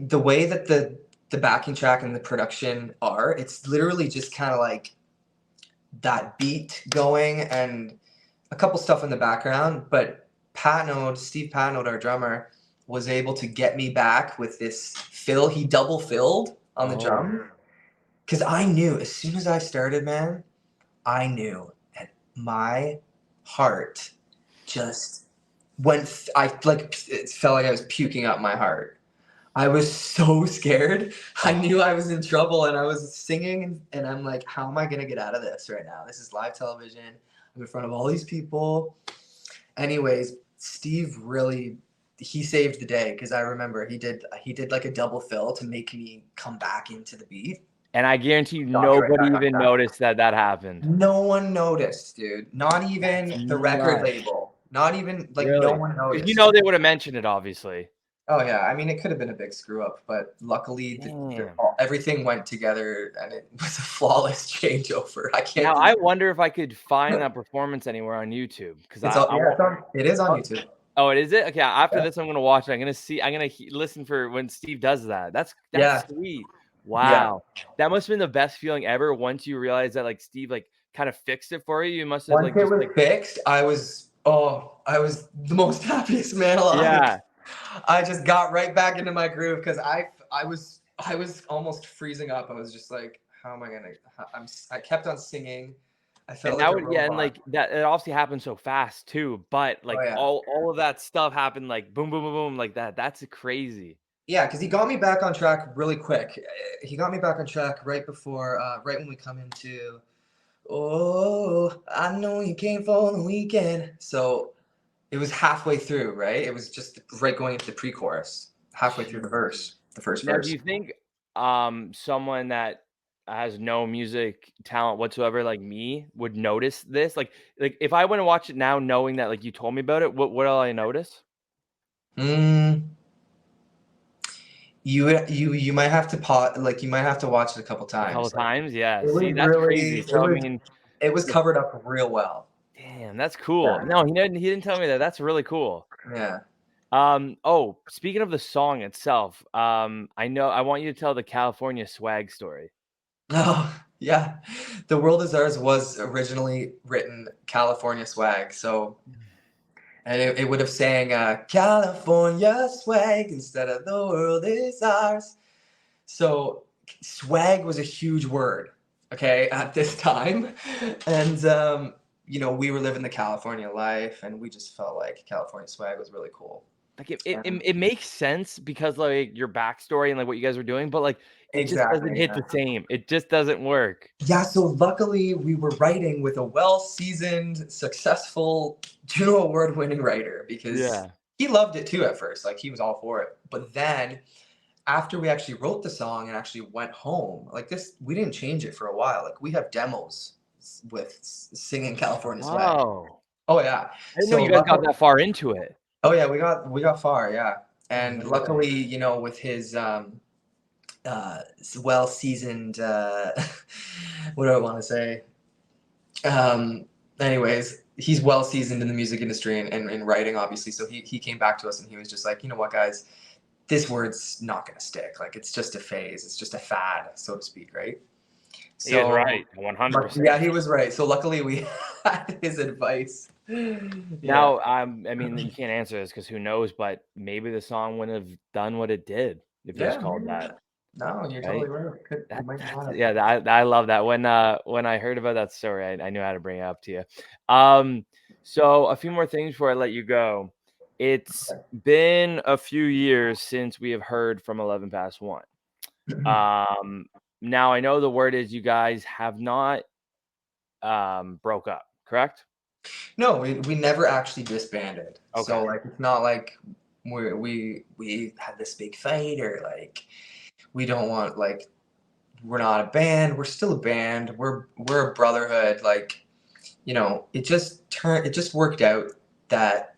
the way that the backing track and the production are, it's literally just kind of like that beat going and a couple stuff in the background. But Steve Patnode, our drummer, was able to get me back with this fill. He double filled on the drum, because I knew as soon as I started, man, I knew, and my heart just went. It felt like I was puking out my heart. I was so scared. I knew I was in trouble, and I was singing, and I'm like, how am I gonna get out of this right now? This is live television. I'm in front of all these people. Anyways, Steve really, he saved the day, because I remember he did like a double fill to make me come back into the beat. And I guarantee you, Got me right nobody back on even track. noticed that happened. No one noticed, dude. Not even That's the record nuts. label. Not even like Really? no one noticed. You know they would have mentioned it, obviously. Oh yeah, I mean it could have been a big screw up, but luckily Damn. everything went together, and it was a flawless changeover. I can't. Now I wonder if I could find that performance anywhere on YouTube, because It is on YouTube. Oh, it is it? Okay, after Yeah. this, I'm gonna watch it. I'm gonna listen for when Steve does that. That's Yeah. sweet. Wow, that must have been the best feeling ever. Once you realize that, like, Steve, like, kind of fixed it for you. You must have Once it was fixed, I was the most happiest man alive. Yeah. I just got right back into my groove, because I was almost freezing up. I was just like, how am I gonna? I kept on singing. I felt And like that a would, yeah, and robot. like that, it obviously happened so fast too. But Oh like yeah, all of that stuff happened like boom, boom, boom, boom, like that. That's crazy. yeah, because he got me back on track really quick. He got me back on track right before, right when we come into. Oh, I know you came for the weekend. So it was halfway through, right? It was just right going into the pre-chorus, halfway through the first Now, do verse. you think someone that has no music talent whatsoever like me would notice this? Like if I went to watch it now knowing that like you told me about it, what will I notice? Mm, you might have to like you might have to watch it a couple A couple times. Like times? Yeah. it See, was that's really crazy. So I mean, it was covered up real well. damn, that's cool. Yeah. No, he didn't tell me that. That's really cool. Yeah. Oh, speaking of the song itself, I know I want you to tell the California swag story. Oh, yeah. The World Is Ours was originally written California Swag. So, and it would have sang California Swag instead of The World Is Ours. So, swag was a huge word, okay, at this time. And, we were living the California life and we just felt like California Swag was really cool. Like it makes sense because like your backstory and like what you guys were doing, but like it just doesn't Exactly. hit the same. It just doesn't work. Yeah, so luckily we were writing with a well-seasoned, successful Juno Award-winning writer because Yeah. he loved it too at first. Like he was all for it. But then after we actually wrote the song and actually went home, like this, we didn't change it for a while. Like we have demos with singing California Swag. Oh, Oh yeah. I didn't know So you guys got luckily, that far into it. oh yeah, we got far, yeah. Oh, And no way. luckily, with his well-seasoned what do I want to say? Um, anyways, he's well seasoned in the music industry and in writing, obviously. So he came back to us and he was just like, you know what, guys, this word's not gonna stick. Like it's just a phase, it's just a fad, so to speak, right? He is So, right, 100%. yeah, he was right. So luckily we had his advice. Yeah. Now, I mean, you can't answer this because who knows, but maybe the song wouldn't have done what it did if it was Yeah. called Maybe that, not. No, you're totally right? right. It might not have. Yeah, I love that. When I heard about that story, I knew how to bring it up to you. So a few more things before I let you go. It's been a few years since we have heard from 11 Past One. Now I know the word is you guys have not broke up, correct? No, we never actually disbanded. Okay. So like it's not like we had this big fight or like we don't want like we're not a band. We're still a band. We're a brotherhood. Like, it just worked out that,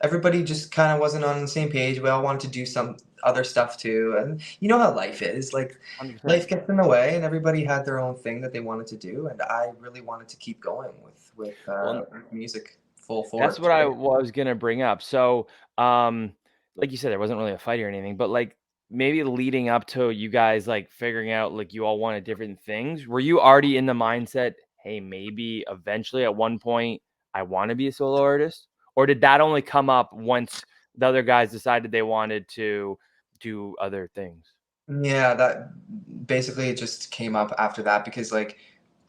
everybody just kind of wasn't on the same page. We all wanted to do some other stuff too. And you know how life is. Like 100%. life gets in the way and everybody had their own thing that they wanted to do. And I really wanted to keep going with Well, music full force. that's what I was gonna bring up. So, like you said, there wasn't really a fight or anything, but like maybe leading up to you guys like figuring out like you all wanted different things. Were you already in the mindset, hey, maybe eventually at one point I want to be a solo artist? Or did that only come up once the other guys decided they wanted to do other things? Yeah, that basically it just came up after that because like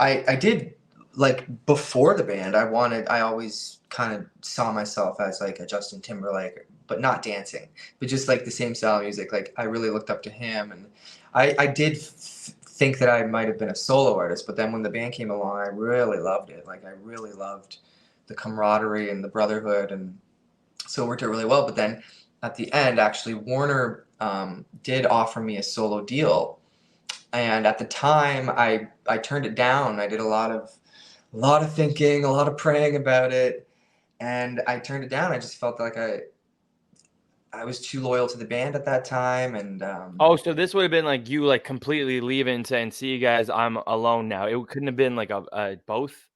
I did like before the band I always kind of saw myself as like a Justin Timberlake but not dancing but just like the same style of music like I really looked up to him and I did think that I might have been a solo artist but then when the band came along I really loved it like I really loved the camaraderie and the brotherhood and so it worked out really well. But then at the end, actually, Warner did offer me a solo deal, and at the time, I turned it down. I did a lot of thinking, a lot of praying about it, and I turned it down. I just felt like I was too loyal to the band at that time, and Oh, so this would have been like you like completely leaving and saying, see you guys, I'm alone now. It couldn't have been like a both.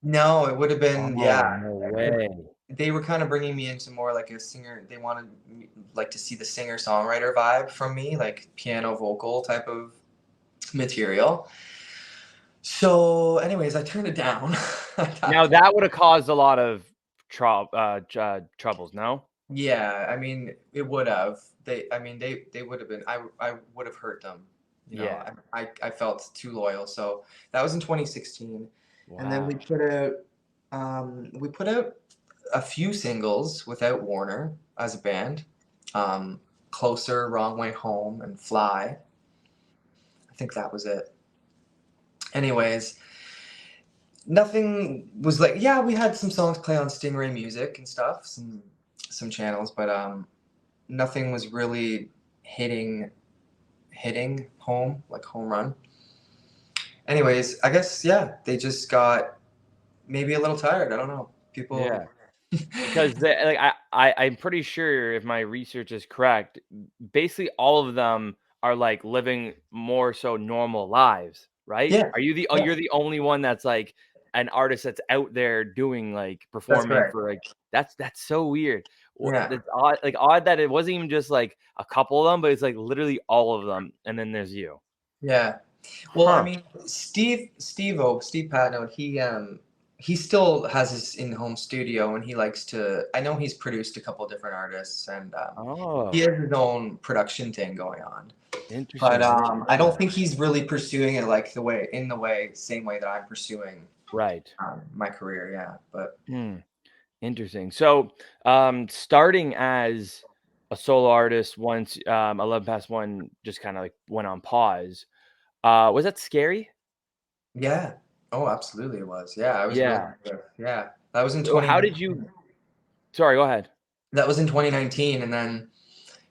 no, it would have been Oh, yeah. no way. They were kind of bringing me into more like a singer. They wanted me, like to see the singer songwriter vibe from me, like piano vocal type of material. So, anyways, I turned it down. Now that would have caused a lot of troubles, no? Yeah, I mean, it would have. I mean, they would have been. I would have hurt them. You know, Yeah. I felt too loyal. So that was in 2016. And then Wow. we put out a few singles without Warner as a band. Um, Closer, Wrong Way Home, and Fly. I think that was it. Anyways, nothing was like, yeah, we had some songs play on Stingray Music and stuff, some channels, but nothing was really hitting home, like home run. Anyways, I guess yeah, they just got maybe a little tired. I don't know. People. Yeah. Because like I'm pretty sure if my research is correct, basically all of them are like living more so normal lives, right? Yeah, You're yeah, the only one that's like an artist that's out there doing like that's performing correct. for like that's so weird. Yeah, That's odd, like odd that it wasn't even just like a couple of them, but it's like literally all of them, and then there's you. yeah. Well, I Huh. mean, Steve Patnode, he still has his in-home studio, and he likes to. I know he's produced a couple different artists, and he Oh, has his own production thing going on. But interesting. I didn't I know don't that. think he's really pursuing it like same way that I'm pursuing Right. my career. Yeah, but Hmm. Interesting. So, starting as a solo artist once 11 Past One just kind of like went on pause. Was that scary? yeah. Oh, absolutely, it was. Yeah, I was really Yeah. yeah. That was in So how did 2019. you? Sorry, go ahead. That was in 2019, and then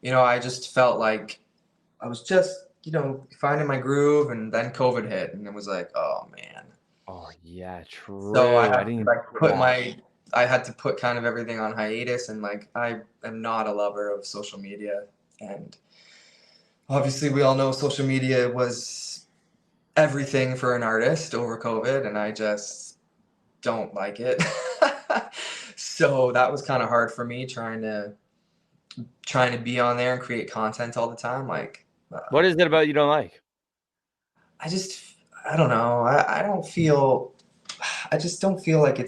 I just felt like I was just finding my groove, and then COVID hit, and it was like, oh man. Oh yeah, So true. I didn't even think of that. I had to put kind of everything on hiatus, and like I am not a lover of social media, and obviously we all know social media was everything for an artist over COVID, and I just don't like it. So that was kind of hard for me trying to be on there and create content all the time. Like, What is it about you don't like? I just, I don't know. I don't feel, I just don't feel like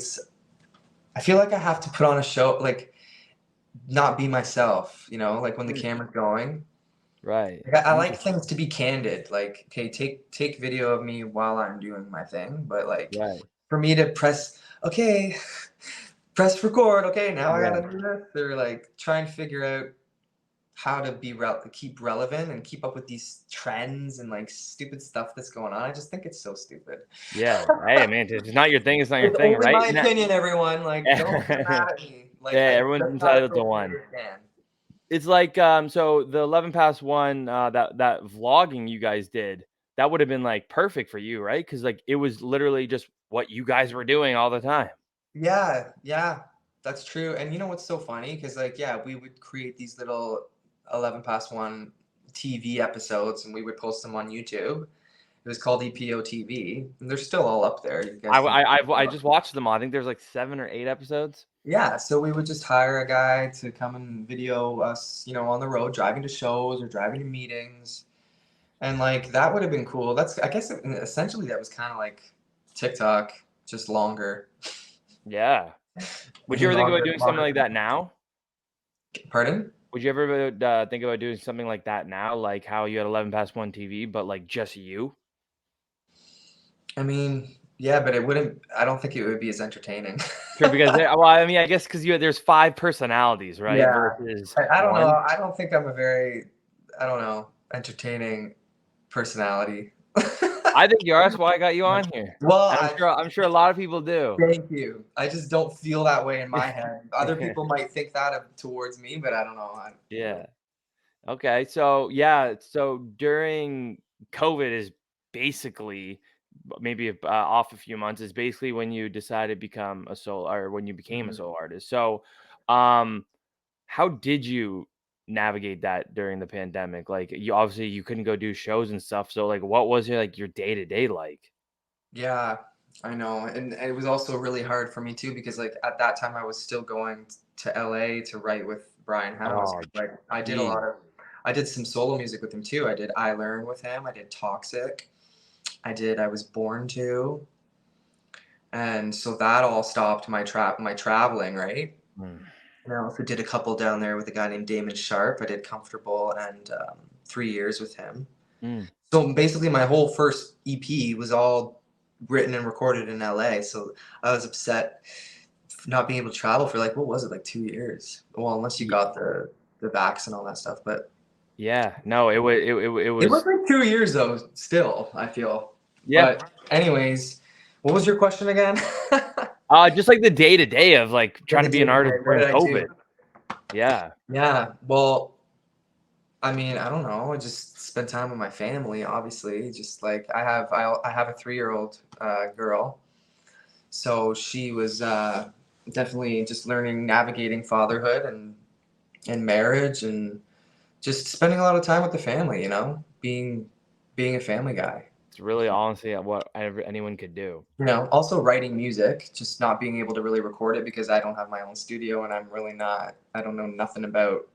I feel like I have to put on a show, like, not be myself, like when the Hmm. camera's going. Right. Like, I like Interesting. things to be candid. Like, okay, take video of me while I'm doing my thing, but like Right. for me to okay, press record. Okay, now I Yeah. gotta do this. They're like trying to figure out how to keep relevant and keep up with these trends and like stupid stuff that's going on. I just think it's so stupid. Yeah. Hey, man, if it's not your thing, it's not your It's thing, only right? my opinion, everyone. Like, don't get Yeah, mad at me. Like, everyone's that's not a entitled to social one. media fan. It's like, so the 11 Past One, that vlogging you guys did, that would have been, like, perfect for you, right? Because like, it was literally just what you guys were doing all the time. Yeah, yeah, that's true. And you know what's so funny? Because like, yeah, we would create these little 11 past one TV episodes, and we would post them on YouTube. It was called EPO TV, and they're still all up there. You guys can. I just watched them all. I think there's, like, 7 or 8 episodes. Yeah, so we would just hire a guy to come and video us, on the road, driving to shows or driving to meetings. And like that would have been cool. I guess essentially that was kind of like TikTok, just longer. Yeah. Would you ever think about Longer, doing something longer. like that now? Pardon? Would you ever, think about doing something like that now? Like how you had 11 Past One TV, but, like, just you? I mean, yeah, but it wouldn't. I don't think it would be as entertaining. Sure, because well, I mean, I guess because there's 5 personalities, right, Yeah, versus I don't know. 1? I don't think I'm a very, I don't know, entertaining personality. I think you are. That's why I got you on here. Well, And I'm sure a lot of people do. thank you. I just don't feel that way in my head. Other people might think that towards me, but I don't know. Yeah. Okay. So yeah. So during COVID is basically maybe off a few months is basically when you decided to become a solo or when you became a Mhm. solo artist. So, um, how did you navigate that during the pandemic? Like you obviously you couldn't go do shows and stuff. So like, what was your day to day like? Yeah, I know. And it was also really hard for me too because like at that time I was still going to LA to write with Brian House. Oh, Like geez. I did some solo music with him too. I did I Learn with him. I did Toxic. I Was Born To. And so that all stopped my traveling, right? Mm. And I also did a couple down there with a guy named Damon Sharp. I did Comfortable and 3 years with him. Mm. So basically, my whole first EP was all written and recorded in LA. So I was upset for not being able to travel for like, what was it, like 2 years? Well, unless you Ye- got the vax and all that stuff. But Yeah, no, it it was was like 2 years though, still, I feel. yeah. But anyways, what was your question again? Just like the day to day of like Yeah, trying the to be an artist day-to-day. What during did I COVID. do? Yeah. Yeah, well, I mean, I don't know. I just spend time with my family, obviously. Just like I have a 3-year-old girl, so she was definitely just learning navigating fatherhood and marriage and just spending a lot of time with the family. Being a family guy. It's really honestly what anyone could do. Also writing music, just not being able to really record it because I don't have my own studio and I'm really not. I don't know nothing about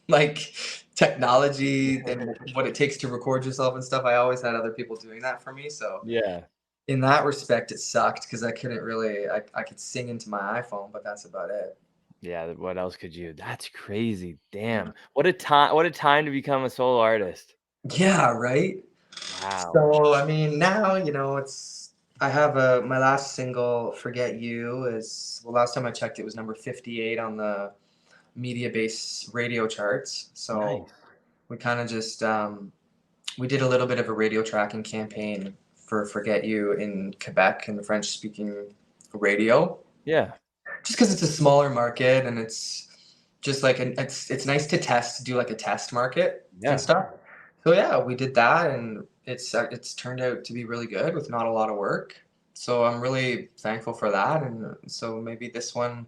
like technology and what it takes to record yourself and stuff. I always had other people doing that for me. So Yeah. in that respect, it sucked because I couldn't really. I could sing into my iPhone, but that's about it. Yeah, what else could you? That's crazy. Damn. What a time to become a solo artist. Yeah, right. Wow. So I mean, now it's. I have my last single, "Forget You," is well. Last time I checked, it was number 58 on the media-based radio charts. So Nice. we kind of just we did a little bit of a radio tracking campaign for "Forget You" in Quebec in the French-speaking radio, Yeah. just because it's a smaller market and it's just like it's nice to do like a test market and Yeah. stuff. So yeah, we did that and it's turned out to be really good with not a lot of work. So I'm really thankful for that, and so maybe this one,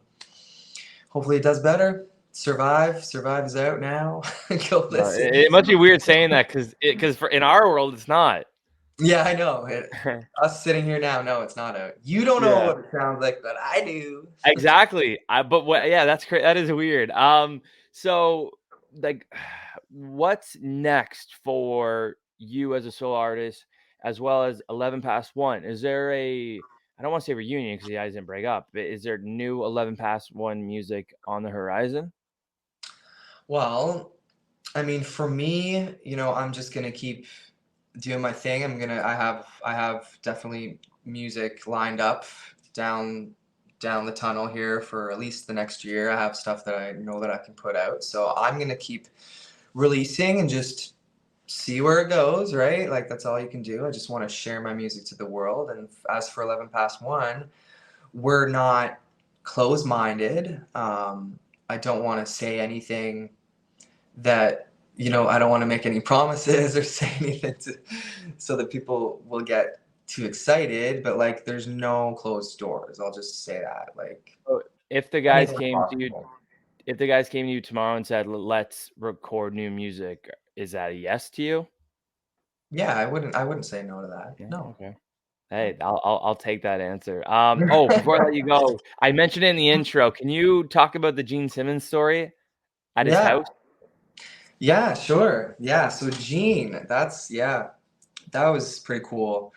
hopefully it does better. Survives out now. Go listen. It must be weird saying that because in our world it's not. Yeah, I know. Us sitting here now, no, it's not out. You don't know Yeah. what it sounds like, but I do. Exactly. But what? Yeah, that's crazy. That is weird. So like, what's next for you as a solo artist, as well as 11 Past One? Is there a? I don't want to say reunion because you guys didn't break up, but is there new 11 Past One music on the horizon? Well, I mean, for me, I'm just gonna keep doing my thing. I have definitely music lined up down down the tunnel here for at least the next year. I have stuff that I know that I can put out. So I'm gonna keep releasing and just see where it goes, right? Like that's all you can do. I just want to share my music to the world. And as for 11 Past One, we're not closed-minded. I don't want to say anything that I don't want to make any promises or say anything so that people will get too excited. But like, there's no closed doors. I'll just say that. Like, So if the guys anything's came to you, possible. if the guys came to you tomorrow and said, "Let's record new music," is that a yes to you? Yeah, I wouldn't say no to that. Yeah. No. Okay. Hey, I'll take that answer. Before I let you go, I mentioned it in the intro. Can you talk about the Gene Simmons story at his Yeah. house? Yeah, sure. Yeah. So Gene, yeah, that was pretty cool.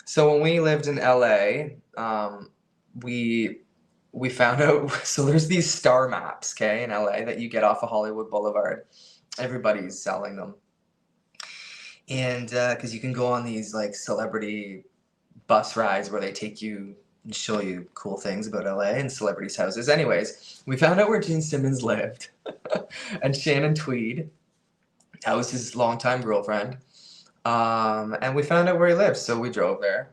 So when we lived in LA, we we found out so there's these star maps, okay, in LA that you get off of Hollywood Boulevard. Everybody's selling them. And because you can go on these like celebrity bus rides where they take you and show you cool things about LA and celebrities' houses. Anyways, we found out where Gene Simmons lived and Shannon Tweed. That was his longtime girlfriend. And we found out where he lived, so we drove there.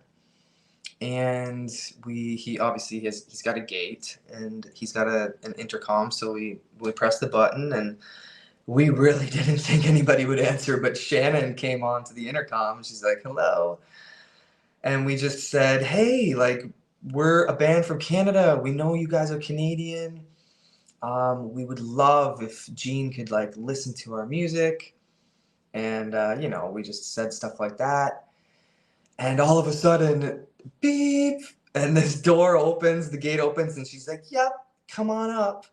And he obviously he's got a gate and he's got an intercom, so we pressed the button and we really didn't think anybody would answer, but Shannon came on to the intercom. She's like, "Hello." And we just said, "Hey, like we're a band from Canada. We know you guys are Canadian. We would love if Gene could like listen to our music." And we just said stuff like that. And all of a sudden, beep, and this door opens, the gate opens, and she's like, "Yep, come on up."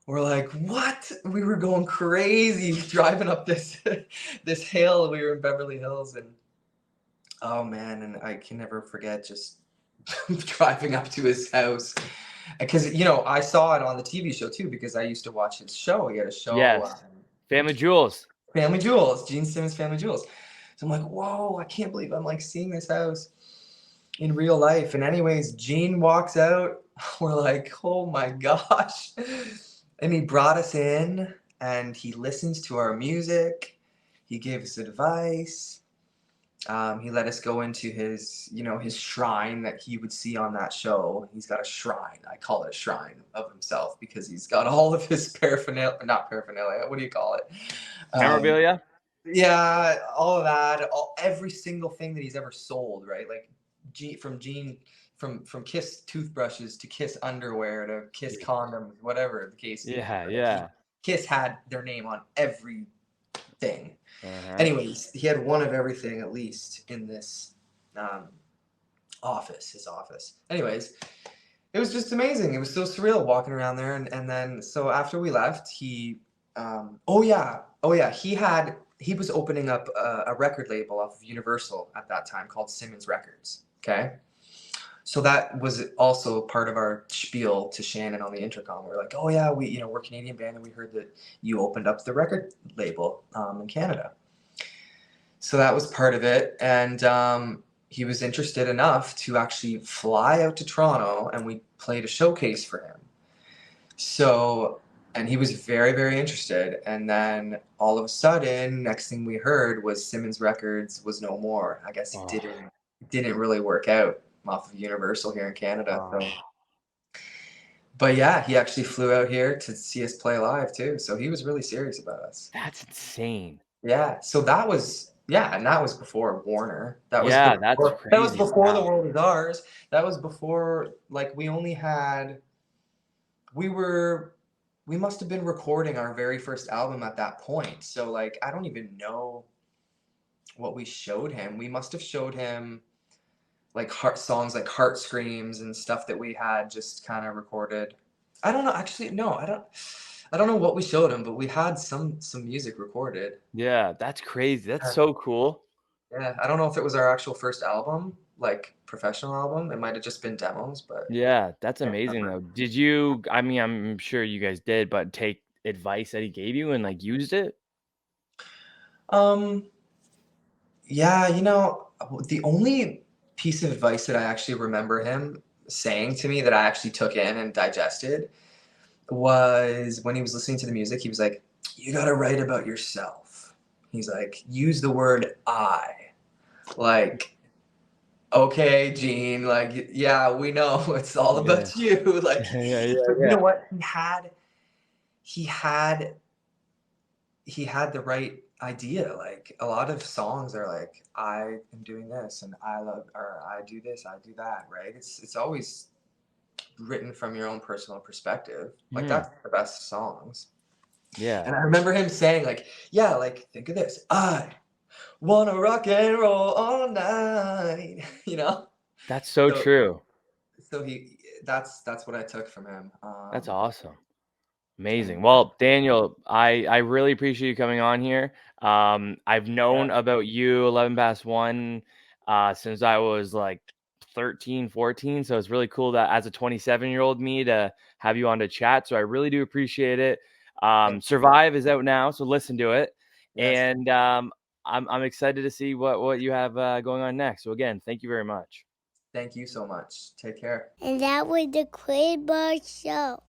We're like, "What?" We were going crazy driving up this this hill. We were in Beverly Hills, and oh man, and I can never forget just driving up to his house because I saw it on the TV show too because I used to watch his show. He had a show, Yes. Family Jewels. Family Jewels, Gene Simmons' Family Jewels. So I'm like, whoa, I can't believe I'm like seeing this house in real life. And anyways, Gene walks out. We're like, oh my gosh. And he brought us in and he listens to our music. He gave us advice. He let us go into his, his shrine that he would see on that show. He's got a shrine. I call it a shrine of himself because he's got all of his paraphernalia, not paraphernalia, what do you call it? Memorabilia? Yeah, all of that, every single thing that he's ever sold, right? Like Gene, from Kiss toothbrushes to Kiss underwear to Kiss condoms, whatever the case is. Yeah, Right? yeah. Kiss had their name on everything. Uh-huh. Anyways, he had one of everything at least in this his office. Anyways, it was just amazing. It was so surreal walking around there. And then, so after we left, he he was opening up a record label off of Universal at that time called Simmons Records. Okay. So that was also part of our spiel to Shannon on the intercom. We're like, oh yeah, we're a Canadian band and we heard that you opened up the record label in Canada. So that was part of it. And he was interested enough to actually fly out to Toronto and we played a showcase for him. So, and he was very, very interested. And then all of a sudden, next thing we heard was Simmons Records was no more. I guess it didn't really work out off of Universal here in Canada. So. But yeah, he actually flew out here to see us play live too. So he was really serious about us. That's insane. Yeah. So that was and that was before Warner. That was that's before, that was crazy. before Wow. The World Is Ours. That was before we only had we must have been recording our very first album at that point. So I don't even know what we showed him. We must have showed him songs like Heart Screams and stuff that we had just kind of recorded. I don't know. Actually, no, I don't know what we showed him, but we had some music recorded. Yeah, that's crazy. That's so cool. Yeah, I don't know if it was our actual first album, professional album. It might have just been demos, but Yeah, that's amazing though. Did you, I mean, I'm sure you guys did, but take advice that he gave you and used it? Yeah, the only piece of advice that I actually remember him saying to me that I actually took in and digested was when he was listening to the music. He was like, you got to write about yourself. He's like, use the word I. Okay, Gene, yeah, we know it's all about you. Yeah. You know what? He had the right idea. A lot of songs are I am doing this and I do this, I do that, right? It's always written from your own personal perspective. That's the best songs. Yeah. And I remember him saying think of this. I wanna rock and roll all night. That's so true. So that's what I took from him. That's awesome. Amazing. Well, Daniel, I really appreciate you coming on here. I've known about you 11 past 1 since I was 13, 14. So it's really cool that as a 27-year-old me to have you on to chat. So I really do appreciate it. Survive is out now, so listen to it. Yes. And I'm excited to see what you have going on next. So again, thank you very much. Thank you so much. Take care. And that was the Quinn Marr Show.